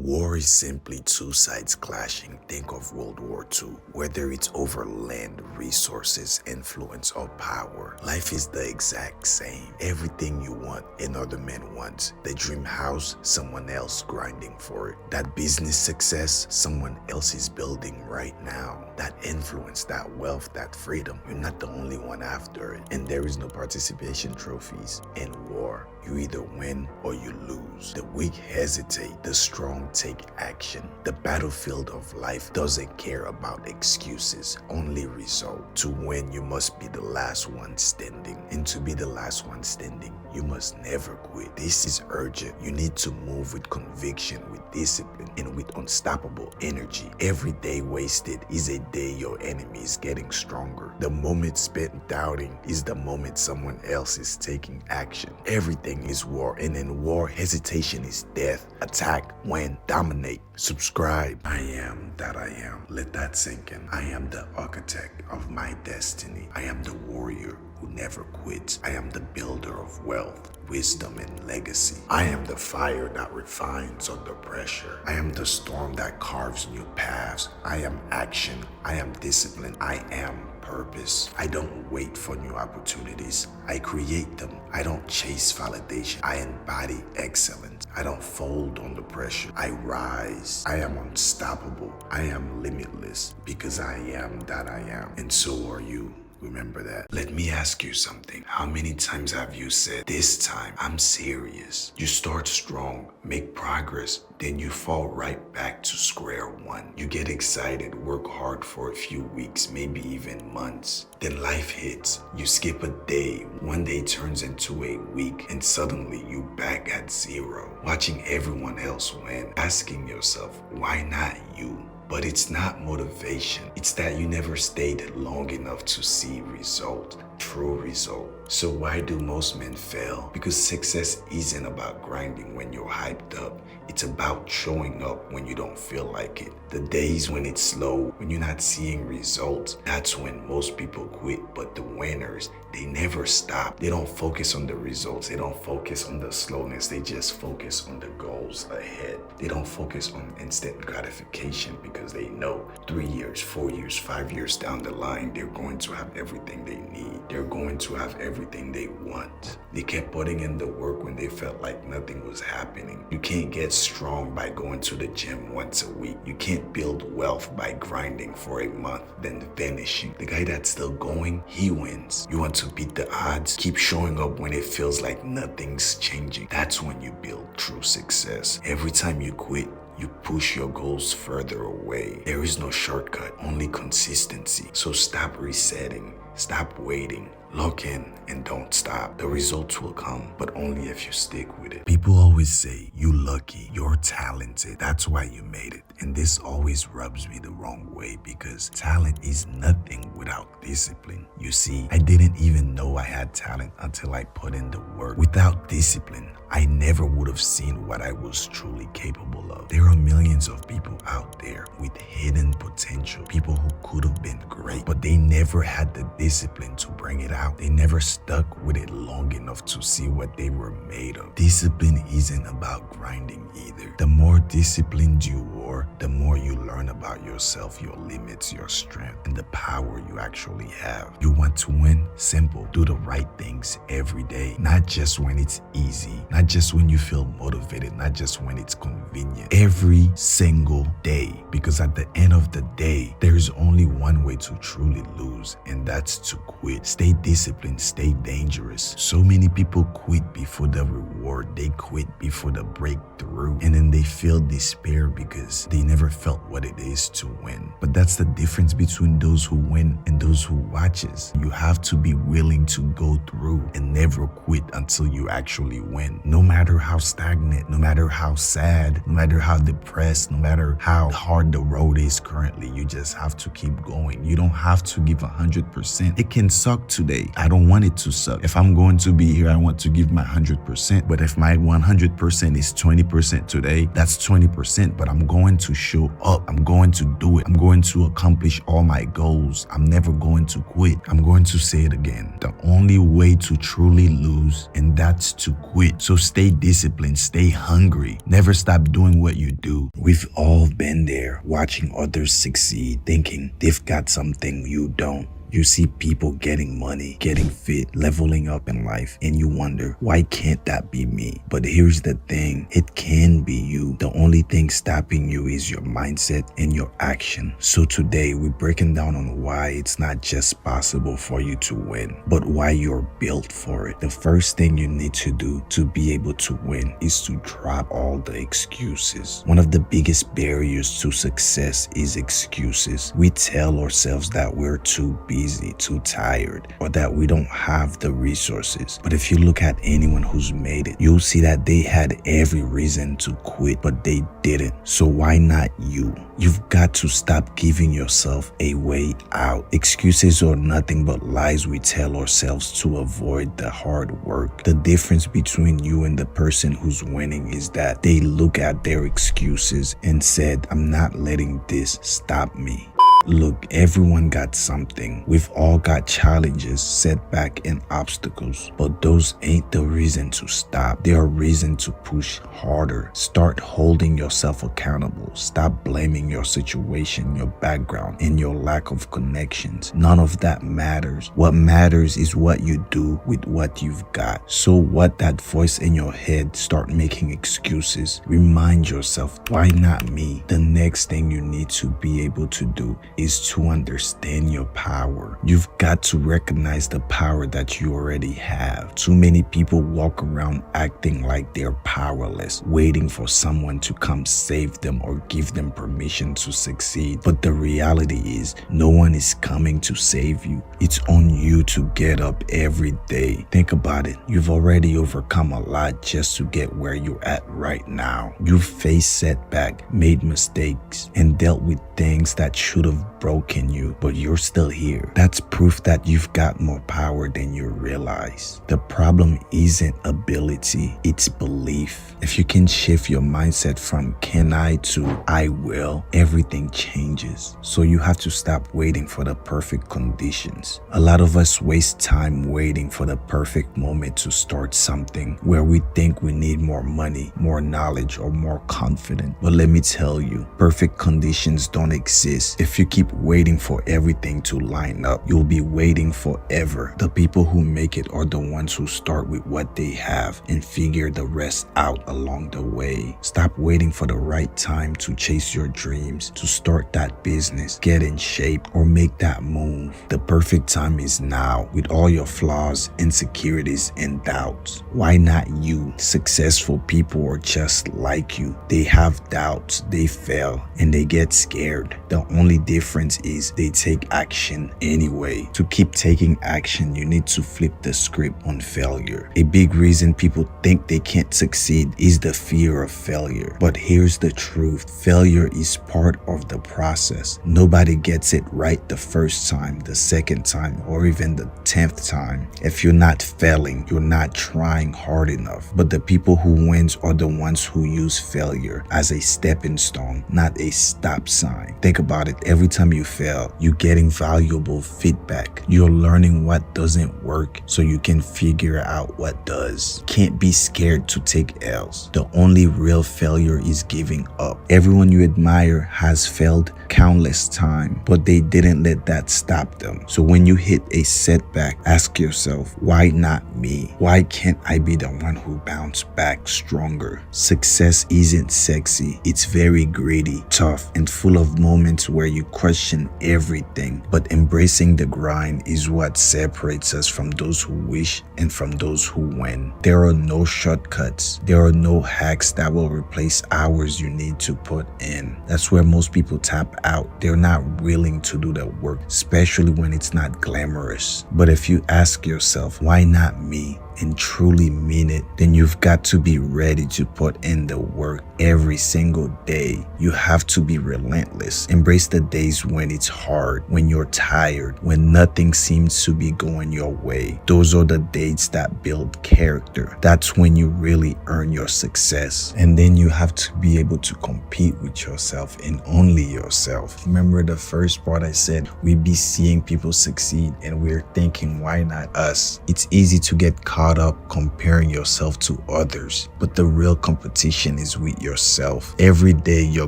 War is simply two sides clashing. Think of World War II. Whether it's over land, resources, influence, or power, life is the exact same. Everything you want, another man wants. The dream house, someone else grinding for it. That business success, someone else is building right now. That influence, that wealth, that freedom, you're not the only one after it. And there is no participation trophies in war. You either win or you lose. The weak hesitate, the strong take action. The battlefield of life doesn't care about excuses, only result. To win, you must be the last one standing. And to be the last one standing, you must never quit. This is urgent. You need to move with conviction, with discipline, and with unstoppable energy. Every day wasted is a day your enemy is getting stronger. The moment spent doubting is the moment someone else is taking action. Everything is war, and in war, hesitation is death. Attack, win, dominate. Subscribe. I am that I am. Let that sink in. I am the architect of my destiny. I am the warrior who never quits. I am the builder of wealth, wisdom, and legacy. I am the fire that refines under pressure. I am the storm that carves new paths. I am action. I am discipline. I am purpose. I don't wait for new opportunities. I create them. I don't chase validation. I embody excellence. I don't fold under pressure. I rise. I am unstoppable. I am limitless because I am that I am. And so are you. Remember that. Let me ask you something. How many times have you said, this time I'm serious? You start strong, make progress, then you fall right back to square one. You get excited, work hard for a few weeks, maybe even months. Then life hits. You skip a day. One day turns into a week, and suddenly you back at zero. Watching everyone else win, asking yourself, why not you? But it's not motivation. It's that you never stayed long enough to see result, true result. So why do most men fail? Because success isn't about grinding when you're hyped up. It's about showing up when you don't feel like it. The days when it's slow, when you're not seeing results, that's when most people quit. But the winners, they never stop. They don't focus on the results. They don't focus on the slowness. They just focus on the goals ahead. They don't focus on instant gratification because they know 3 years, 4 years, 5 years down the line, they're going to have everything they need. They're going to have everything they want. They kept putting in the work when they felt like nothing was happening. You can't get strong by going to the gym once a week. You can't build wealth by grinding for a month, then finishing. The guy that's still going, he wins. You want to beat the odds? Keep showing up when it feels like nothing's changing. That's when you build true success. Every time you quit, you push your goals further away. There is no shortcut, only consistency. So stop resetting, stop waiting. Lock in and don't stop. The results will come, but only if you stick with it. People always say, you lucky, you're talented, that's why you made it. And this always rubs me the wrong way because talent is nothing without discipline. You see, I didn't even know I had talent until I put in the work. Without discipline, I never would have seen what I was truly capable of. There are millions of people out there with hidden potential, people who could have been great, but they never had the discipline to bring it out. They never stuck with it long enough to see what they were made of. Discipline isn't about grinding either. The more disciplined you are, the more you learn about yourself, your limits, your strength, and the power you actually have. You want to win? Simple. Do the right things every day. Not just when it's easy. Not just when you feel motivated. Not just when it's convenient. Every single day. Because at the end of the day, there is only one way to truly lose, and that's to quit. Stay disciplined, stay dangerous. So many people quit before the reward. They quit before the breakthrough. And then they feel despair because they never felt what it is to win. But that's the difference between those who win and those who watches. You have to be willing to go through and never quit until you actually win. No matter how stagnant, no matter how sad, no matter how depressed, no matter how hard the road is currently, you just have to keep going. You don't have to give 100%. It can suck today. I don't want it to suck. If I'm going to be here, I want to give my 100%. But if my 100% is 20% today, that's 20%. But I'm going going to show up. I'm going to do it. I'm going to accomplish all my goals. I'm never going to quit. I'm going to say it again. The only way to truly lose, and that's to quit. So stay disciplined, stay hungry. Never stop doing what you do. We've all been there, watching others succeed, thinking they've got something you don't. You see people getting money, getting fit, leveling up in life, and you wonder, why can't that be me? But here's the thing, it can be you. The only thing stopping you is your mindset and your action. So today, we're breaking down on why it's not just possible for you to win, but why you're built for it. The first thing you need to do to be able to win is to drop all the excuses. One of the biggest barriers to success is excuses. We tell ourselves that we're too busy, too tired, or that we don't have the resources. But if you look at anyone who's made it, you'll see that they had every reason to quit, but they didn't. So why not you? You've got to stop giving yourself a way out. Excuses are nothing but lies we tell ourselves to avoid the hard work. The difference between you and the person who's winning is that they look at their excuses and said, I'm not letting this stop me. Look, everyone got something. We've all got challenges, setbacks, and obstacles, but those ain't the reason to stop. They are reason to push harder. Start holding yourself accountable. Stop blaming your situation, your background, and your lack of connections. None of that matters. What matters is what you do with what you've got. So what that voice in your head start making excuses, remind yourself, why not me? The next thing you need to be able to do is to understand your power. You've got to recognize the power that you already have. Too many people walk around acting like they're powerless, waiting for someone to come save them or give them permission to succeed. But the reality is, no one is coming to save you. It's on you to get up every day. Think about it. You've already overcome a lot just to get where you're at right now. You've faced setbacks, made mistakes, and dealt with things that should have broken you, but you're still here. That's proof that you've got more power than you realize. The problem isn't ability, it's belief. If you can shift your mindset from can I to I will, everything changes. So you have to stop waiting for the perfect conditions. A lot of us waste time waiting for the perfect moment to start something where we think we need more money, more knowledge, or more confidence. But let me tell you, perfect conditions don't exist. If you keep waiting for everything to line up, you'll be waiting forever. The people who make it are the ones who start with what they have and figure the rest out along the way. Stop waiting for the right time to chase your dreams, to start that business, get in shape, or make that move. The perfect time is now, with all your flaws, insecurities, and doubts. Why not you? Successful people are just like you. They have doubts, they fail, and they get scared. The only difference is they take action anyway. To keep taking action, you need to flip the script on failure. A big reason people think they can't succeed is the fear of failure. But here's the truth. Failure is part of the process. Nobody gets it right the first time, the second time, or even the 10th time. If you're not failing, you're not trying hard enough. But the people who wins are the ones who use failure as a stepping stone, not a stop sign. Think about it. Every time you fail, you're getting valuable feedback. You're learning what doesn't work so you can figure out what does. Can't be scared to take L's. The only real failure is giving up. Everyone you admire has failed countless times, but they didn't let that stop them. So when you hit a setback, ask yourself, why not me? Why can't I be the one who bounced back stronger? Success isn't sexy. It's very gritty, tough, and full of moments where you question everything. But embracing the grind is what separates us from those who wish and from those who win. There are no shortcuts. There are no hacks that will replace hours you need to put in. That's where most people tap out. They're not willing to do the work, especially when it's not glamorous. But if you ask yourself, why not me? and truly mean it, then you've got to be ready to put in the work every single day. You have to be relentless. Embrace the days when it's hard, when you're tired, when nothing seems to be going your way. Those are the days that build character. That's when you really earn your success. And then you have to be able to compete with yourself and only yourself. Remember the first part I said, we be seeing people succeed and we're thinking, why not us? It's easy to get caught up comparing yourself to others, but the real competition is with yourself. Every day your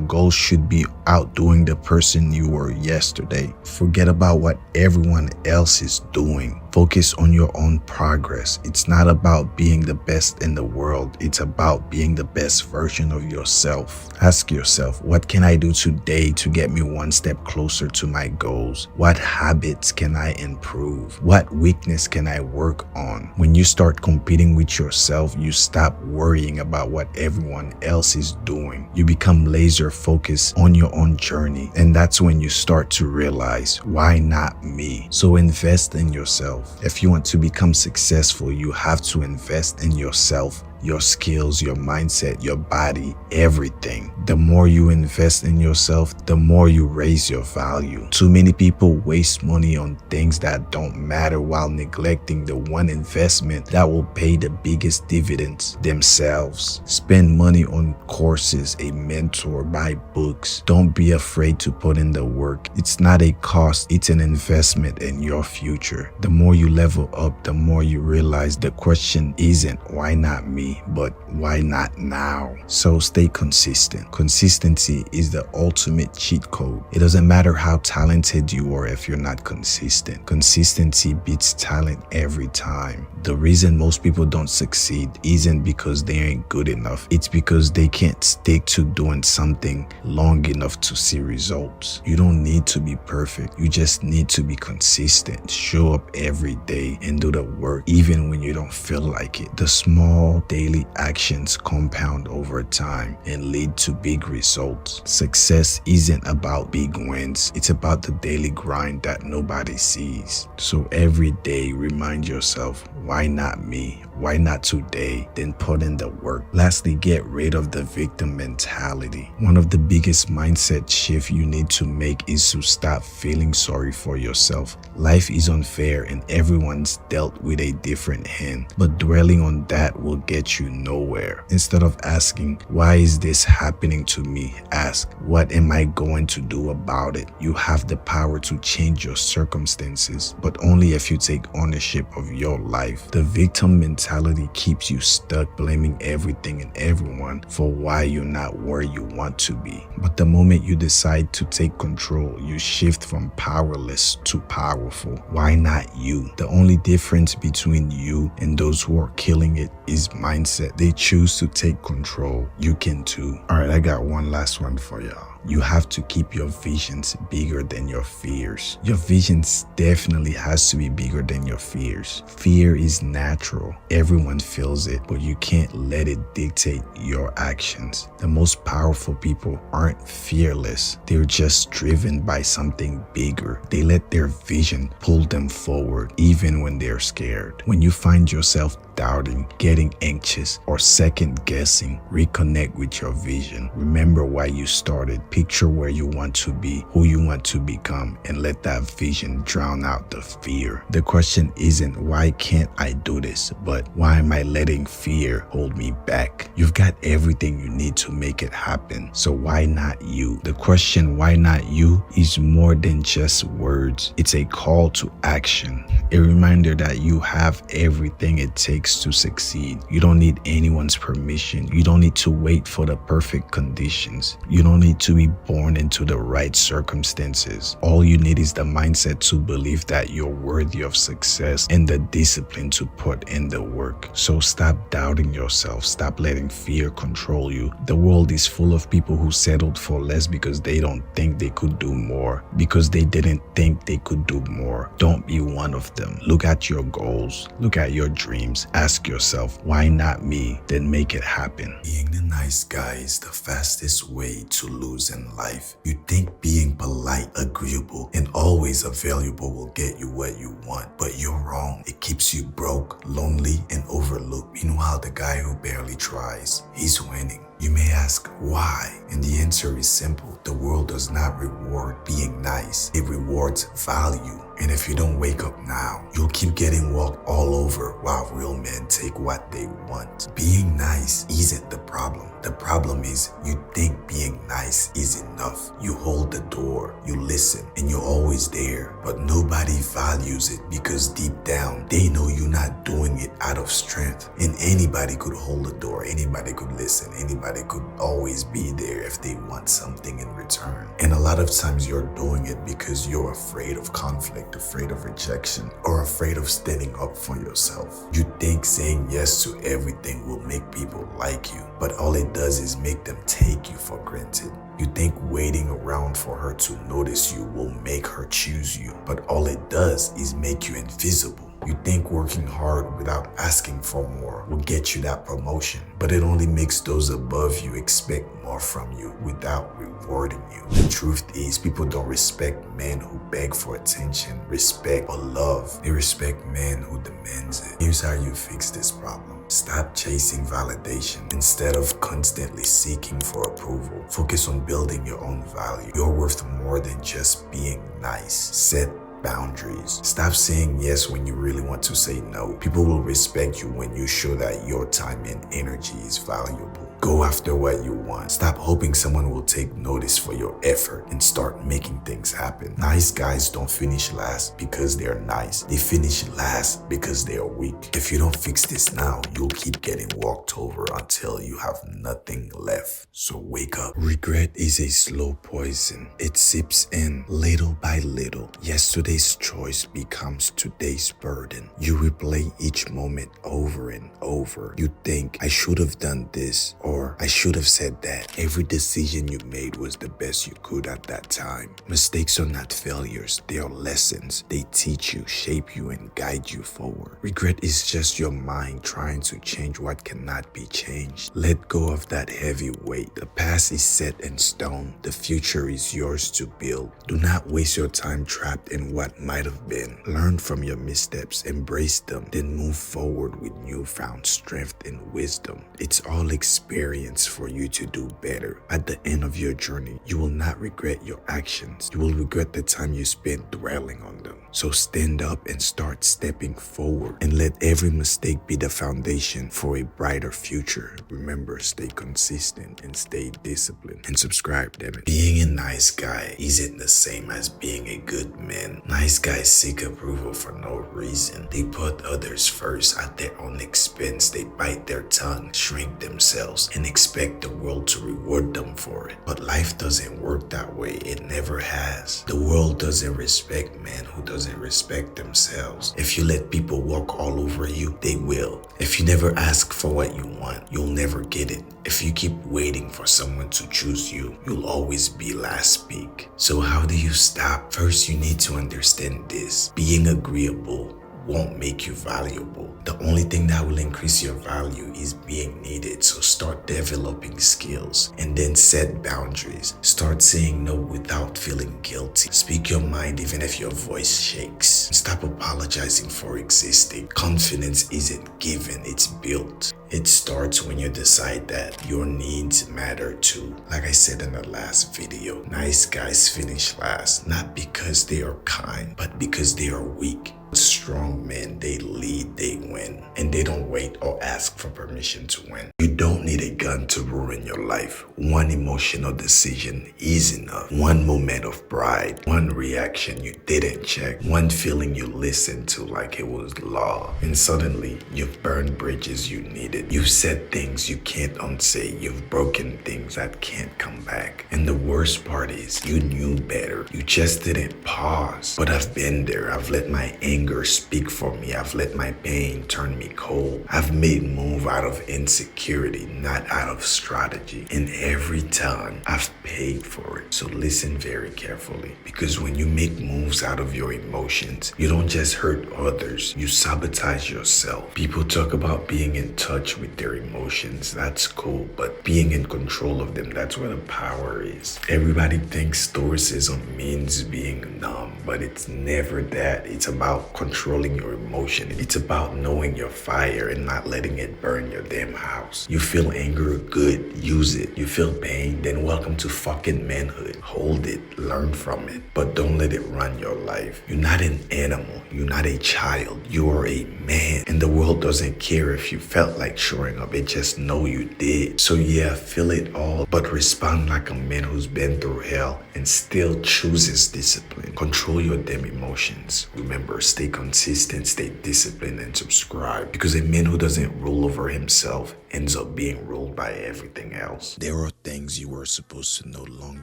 goal should be outdoing the person you were yesterday. Forget about what everyone else is doing. Focus on your own progress. It's not about being the best in the world. It's about being the best version of yourself. Ask yourself, what can I do today to get me one step closer to my goals? What habits can I improve? What weakness can I work on? When you start competing with yourself, you stop worrying about what everyone else is doing. You become laser focused on your own journey. And that's when you start to realize, why not me? So invest in yourself. If you want to become successful, you have to invest in yourself, your skills, your mindset, your body, everything. The more you invest in yourself, the more you raise your value. Too many people waste money on things that don't matter while neglecting the one investment that will pay the biggest dividends, themselves. Spend money on courses, a mentor, buy books. Don't be afraid to put in the work. It's not a cost, it's an investment in your future. The more you level up, the more you realize the question isn't why not me, but why not now? So stay consistent. Consistency is the ultimate cheat code. It doesn't matter how talented you are if you're not consistent. Consistency beats talent every time. The reason most people don't succeed isn't because they ain't good enough. It's because they can't stick to doing something long enough to see results. You don't need to be perfect. You just need to be consistent. Show up every day and do the work even when you don't feel like it. The small daily actions compound over time and lead to big results. Success isn't about big wins. It's about the daily grind that nobody sees. So every day remind yourself, why not me? Why not today? Then put in the work. Lastly, get rid of the victim mentality. One of the biggest mindset shifts you need to make is to stop feeling sorry for yourself. Life is unfair and everyone's dealt with a different hand, but dwelling on that will get you nowhere. Instead of asking, why is this happening to me? Ask, what am I going to do about it? You have the power to change your circumstances, but only if you take ownership of your life. The victim mentality keeps you stuck blaming everything and everyone for why you're not where you want to be. But the moment you decide to take control, you shift from powerless to powerful. Why not you? The only difference between you and those who are killing it is mindset. They choose to take control. You can too. Alright, I got one last one for y'all. You have to keep your visions bigger than your fears. Your visions definitely has to be bigger than your fears. Fear is natural. Everyone feels it, but you can't let it dictate your actions. The most powerful people aren't fearless. They're just driven by something bigger. They let their vision pull them forward even when they're scared. When you find yourself doubting, getting anxious, or second guessing, reconnect with your vision. Remember why you started. Picture where you want to be, who you want to become, and let that vision drown out the fear. The question isn't why can't I do this, but why am I letting fear hold me back? You've got everything you need to make it happen, so why not you? The question why not you is more than just words. It's a call to action, a reminder that you have everything it takes to succeed. You don't need anyone's permission. You don't need to wait for the perfect conditions. You don't need to be born into the right circumstances. All you need is the mindset to believe that you're worthy of success and the discipline to put in the work. So stop doubting yourself. Stop letting fear control you. The world is full of people who settled for less because they don't think they could do more, because they didn't think they could do more. Don't be one of them. Look at your goals. Look at your dreams. Ask yourself, why not me? Then make it happen. Being the nice guy is the fastest way to lose in life. You think being polite, agreeable, and always available will get you what you want, but you're wrong. It keeps you broke, lonely, and overlooked. Meanwhile, the guy who barely tries, he's winning. You may ask, why? And the answer is simple. The world does not reward being nice. It rewards value. And if you don't wake up now, you'll keep getting walked all over while real men take what they want. Being nice isn't the problem. The problem is you think being nice is enough. You hold the door, you listen, and you're always there. But nobody values it because deep down, they know you're not doing it out of strength. And anybody could hold the door, anybody could listen, anybody could always be there if they want something in return. And a lot of times you're doing it because you're afraid of conflict, afraid of rejection, or afraid of standing up for yourself. You think saying yes to everything will make people like you, but all it does is make them take you for granted. You think waiting around for her to notice you will make her choose you, but all it does is make you invisible. You think working hard without asking for more will get you that promotion, but it only makes those above you expect more from you without rewarding you. The truth is, people don't respect men who beg for attention, respect, or love. They respect men who demands it. Here's how you fix this problem. Stop chasing validation. Instead of constantly seeking for approval, focus on building your own value. You're worth more than just being nice. Set boundaries. Stop saying yes when you really want to say no. People will respect you when you show that your time and energy is valuable. Go after what you want. Stop hoping someone will take notice for your effort and start making things happen. Nice guys don't finish last because they're nice. They finish last because they are weak. If you don't fix this now, you'll keep getting walked over until you have nothing left. So wake up. Regret is a slow poison. It seeps in little by little. Yesterday's choice becomes today's burden. You replay each moment over and over. You think, I should have done this, or I should have said that. Every decision you made was the best you could at that time. Mistakes are not failures, they are lessons. They teach you, shape you, and guide you forward. Regret is just your mind trying to change what cannot be changed. Let go of that heavy weight. The past is set in stone. The future is yours to build. Do not waste your time trapped in what might have been. Learn from your missteps, embrace them, then move forward with newfound strength and wisdom. It's all experience for you to do better. At the end of your journey, you will not regret your actions. You will regret the time you spent dwelling on them. So stand up and start stepping forward, and let every mistake be the foundation for a brighter future. Remember, stay consistent and stay disciplined. And subscribe, damn it. Being a nice guy isn't the same as being a good man. Nice guys seek approval for no reason. They put others first at their own expense. They bite their tongue, shrink themselves, and expect the world to reward them for it. But life doesn't work that way. It never has. The world doesn't respect men who doesn't respect themselves. If you let people walk all over you, they will. If you never ask for what you want, you'll never get it. If you keep waiting for someone to choose you, you'll always be last speak. So how do you stop? First, you need to understand this. Being agreeable won't make you valuable. The only thing that will increase your value is being needed. So start developing skills and then set boundaries. Start saying no without feeling guilty. Speak your mind even if your voice shakes. Stop apologizing for existing. Confidence isn't given, it's built. It starts when you decide that your needs matter too. Like I said in the last video, nice guys finish last, not because they are kind, but because they are weak. Strong men, they lead, they win, and they don't wait or ask for permission to win. You don't need a gun to ruin your life. One emotional decision is enough. One moment of pride, one reaction you didn't check, one feeling you listened to like it was law, and suddenly you've burned bridges you needed. You've said things you can't unsay. You've broken things that can't come back. And the worst part is, you knew better. You just didn't pause. But I've been there. I've let my anger speak for me. I've let my pain turn me cold. I've made move out of insecurity purity, not out of strategy. And every time I've paid for it. So listen very carefully, because when you make moves out of your emotions, you don't just hurt others, you sabotage yourself. People talk about being in touch with their emotions. That's cool, but being in control of them, that's where the power is. Everybody thinks stoicism means being numb, but it's never that. It's about controlling your emotion. It's about knowing your fire and not letting it burn your damn house. You feel anger, good, use it. You feel pain, then welcome to fucking manhood. Hold it, learn from it, but don't let it run your life. You're not an animal. You're not a child. You are a man, and the world doesn't care if you felt like showing up. It just know you did. So yeah, feel it all, but respond like a man who's been through hell and still chooses discipline. Control your damn emotions. Remember, stay consistent, stay disciplined, and subscribe, because a man who doesn't rule over himself ends up being ruled by everything else. There are things you were supposed to know long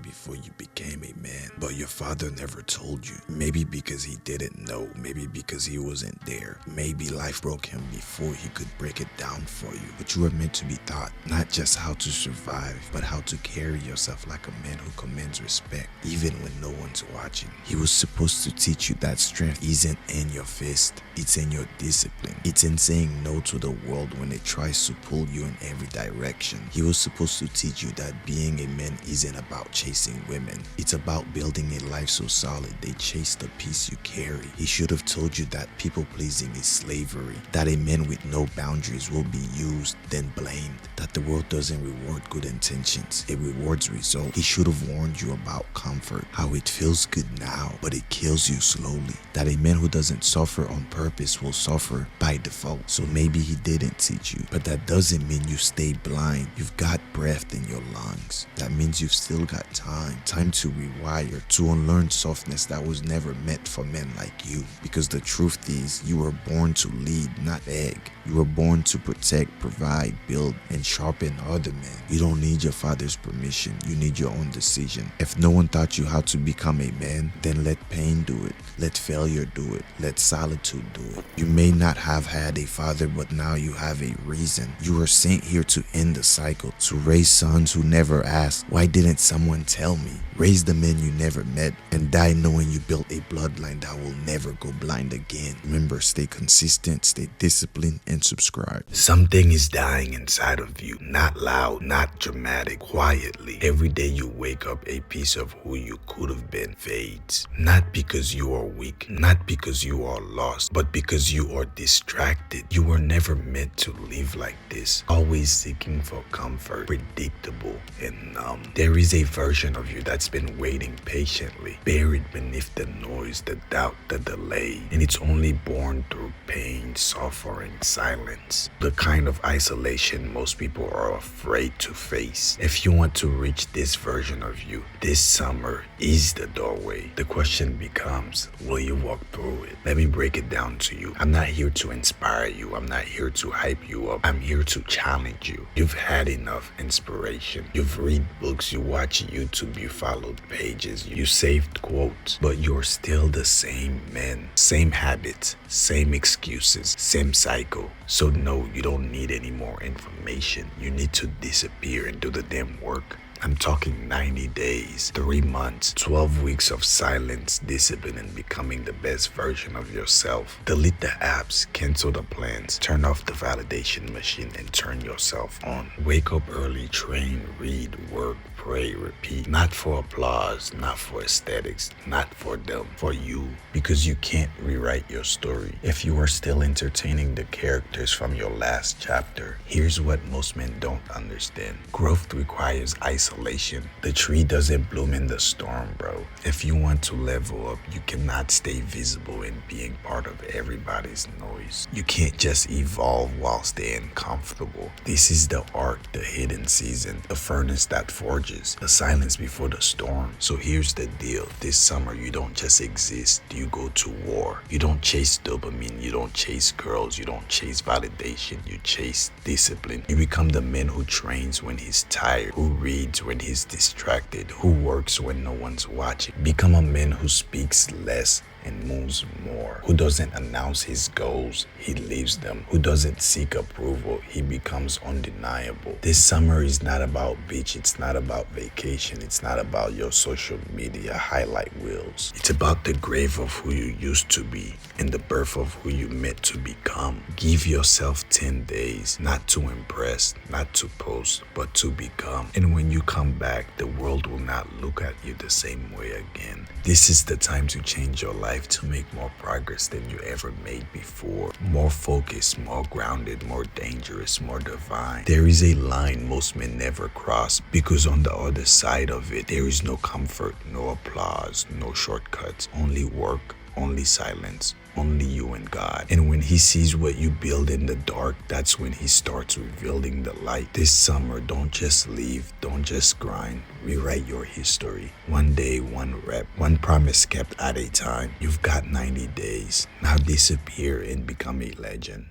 before you became a man, but your father never told you. Maybe because he didn't know, maybe because he wasn't there. Maybe life broke him before he could break it down for you. But you were meant to be taught not just how to survive, but how to carry yourself like a man who commands respect, even when no one's watching. He was supposed to teach you that strength isn't in your fist, it's in your discipline. It's in saying no to the world when it tries to pull you in every direction. He was supposed to teach you that being a man isn't about chasing women. It's about building a life so solid they chase the peace you carry. He should have told you that people pleasing is slavery, that a man with no boundaries will be used, then blamed, that the world doesn't reward good intentions, it rewards results. He should have warned you about comfort, how it feels good now, but it kills you slowly, that a man who doesn't suffer on purpose will suffer by default. So maybe he didn't teach you, but that doesn't mean you stay blind. You've got breath in your lungs. That means you've still got time to rewire, to unlearn softness that was never meant for men like you. Because the truth is, you were born to lead, not beg. You were born to protect, provide, build, and sharpen other men. You don't need your father's permission. You need your own decision. If no one taught you how to become a man, then let pain do it. Let failure do it. Let solitude do it. You may not have had a father, but now you have a reason. You were sent here to end the cycle, to raise sons who never asked, why didn't someone tell me? Raise the men you never met, and die knowing you built a bloodline that will never go blind again. Remember, stay consistent, stay disciplined, and subscribe. Something is dying inside of you. Not loud, not dramatic, quietly. Every day you wake up, a piece of who you could have been fades. Not because you are weak, not because you are lost, but because you are distracted. You were never meant to live like this, always seeking for comfort, predictable and numb. There is a version of you that's been waiting patiently, buried beneath the noise, the doubt, the delay, and it's only born through pain, suffering, silence, the kind of isolation most people are afraid to face. If you want to reach this version of you, this summer is the doorway. The question becomes, will you walk through it? Let me break it down to you. I'm not here to inspire you. I'm not here to hype you up. I'm here to challenge you. You've had enough inspiration. You've read books, you watch YouTube, you followed pages, you saved quotes, but you're still the same man, same habits, same excuses, same cycle. So no, you don't need any more information. You need to disappear and do the damn work. I'm talking 90 days, 3 months, 12 weeks of silence, discipline, and becoming the best version of yourself. Delete the apps, cancel the plans, turn off the validation machine, and turn yourself on. Wake up early, train, read, work, pray, repeat. Not for applause, not for aesthetics, not for them, for you. Because you can't rewrite your story if you are still entertaining the characters from your last chapter. Here's what most men don't understand. Growth requires isolation. The tree doesn't bloom in the storm, bro. If you want to level up, you cannot stay visible and being part of everybody's noise. You can't just evolve while staying comfortable. This is the arc, the hidden season, the furnace that forges, the silence before the storm. So here's the deal. This summer, you don't just exist. You go to war. You don't chase dopamine. You don't chase girls. You don't chase validation. You chase discipline. You become the man who trains when he's tired, who reads plays when he's distracted, who works when no one's watching. Become a man who speaks less and moves more, who doesn't announce his goals, he lives them, who doesn't seek approval, he becomes undeniable. This summer is not about beach, it's not about vacation, it's not about your social media highlight reels. It's about the grave of who you used to be and the birth of who you meant to become. Give yourself 10 days, not to impress, not to post, but to become. And when you come back, the world will not look at you the same way again. This is the time to change your life, to make more progress than you ever made before. More focused, more grounded, more dangerous, more divine. There is a line most men never cross, because on the other side of it, there is no comfort, no applause, no shortcuts, only work, only silence, only you and God. And when he sees what you build in the dark, that's when he starts revealing the light. This summer, don't just leave, don't just grind. Rewrite your history. One day, one rep, one promise kept at a time. You've got 90 days. Now disappear and become a legend.